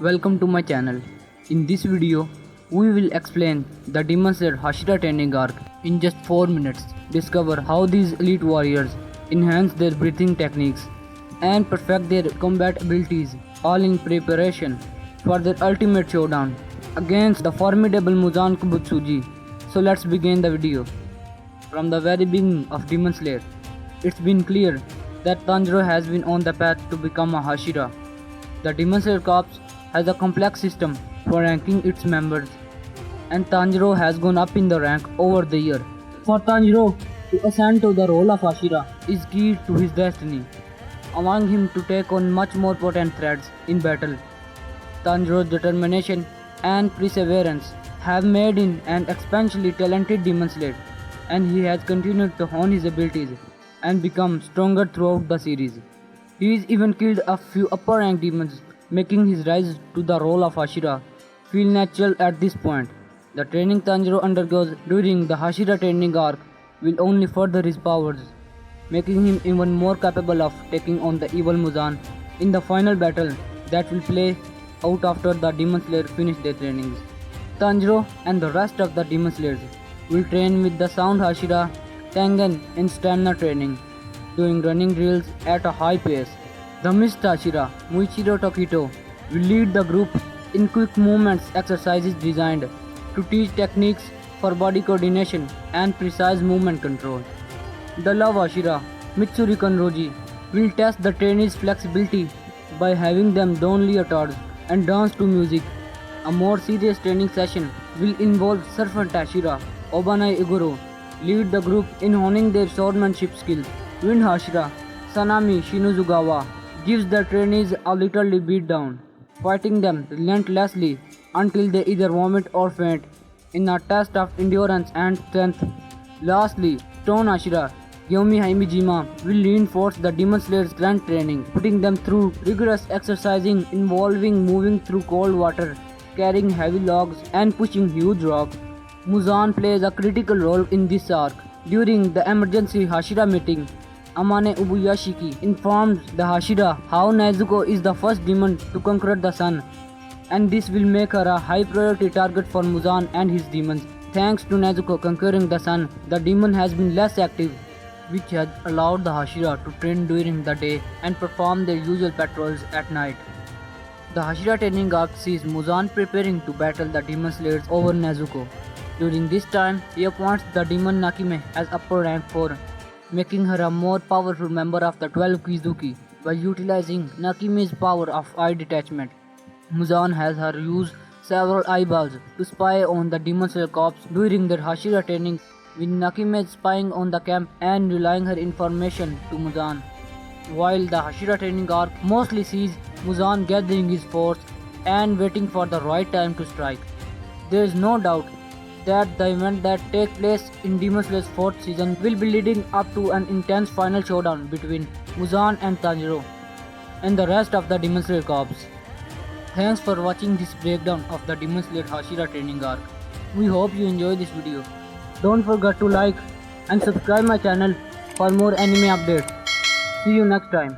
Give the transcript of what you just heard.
Welcome to my channel. In this video, we will explain the Demon Slayer Hashira training arc in just 4 minutes. Discover how these elite warriors enhance their breathing techniques and perfect their combat abilities, all in preparation for their ultimate showdown against the formidable Muzan Kibutsuji. So let's begin the video. From the very beginning of Demon Slayer, it's been clear that Tanjiro has been on the path to become a Hashira. The Demon Slayer Corps has a complex system for ranking its members, and Tanjiro has gone up in the rank over the year. For Tanjiro to ascend to the role of Hashira is key to his destiny, allowing him to take on much more potent threats in battle. Tanjiro's determination and perseverance have made him an exceptionally talented Demon Slayer, and he has continued to hone his abilities and become stronger throughout the series. He has even killed a few upper rank demons, making his rise to the role of Hashira feel natural at this point. The training Tanjiro undergoes during the Hashira training arc will only further his powers, making him even more capable of taking on the evil Muzan in the final battle that will play out after the Demon Slayer finish their trainings. Tanjiro and the rest of the Demon Slayers will train with the Sound Hashira, Tengen in stamina training, doing running drills at a high pace. The Mist Hashira, Muichiro Tokito, will lead the group in quick movements exercises designed to teach techniques for body coordination and precise movement control. The Love Hashira, Mitsuri Kanroji, will test the trainees' flexibility by having them don leotards and dance to music. A more serious training session will involve Serpent Hashira, Obanai Iguro, lead the group in honing their swordmanship skills. Wind Hashira, Sanami Shinozugawa, gives the trainees a literally beat down, fighting them relentlessly until they either vomit or faint in a test of endurance and strength. Lastly, Stone Hashira, Yomi Haimijima, will reinforce the Demon Slayer's strength training, putting them through rigorous exercising involving moving through cold water, carrying heavy logs, and pushing huge rocks. Muzan plays a critical role in this arc. During the emergency Hashira meeting, Amane Ubuyashiki informs the Hashira how Nezuko is the first demon to conquer the sun, and this will make her a high priority target for Muzan and his demons. Thanks to Nezuko conquering the sun, the demon has been less active, which has allowed the Hashira to train during the day and perform their usual patrols at night. The Hashira training arc sees Muzan preparing to battle the Demon Slayers over Nezuko. During this time, he appoints the demon Nakime as upper rank 4, making her a more powerful member of the 12 Kizuki. By utilizing Nakime's power of eye detachment, Muzan has her use several eyeballs to spy on the Demon Slayer Corps during their Hashira training, with Nakime spying on the camp and relaying her information to Muzan. While the Hashira training arc mostly sees Muzan gathering his force and waiting for the right time to strike, there is no doubt that the event that takes place in Demon Slayer's 4th season will be leading up to an intense final showdown between Muzan and Tanjiro and the rest of the Demon Slayer Corps. Thanks for watching this breakdown of the Demon Slayer Hashira training arc. We hope you enjoy this video. Don't forget to like and subscribe my channel for more anime updates. See you next time.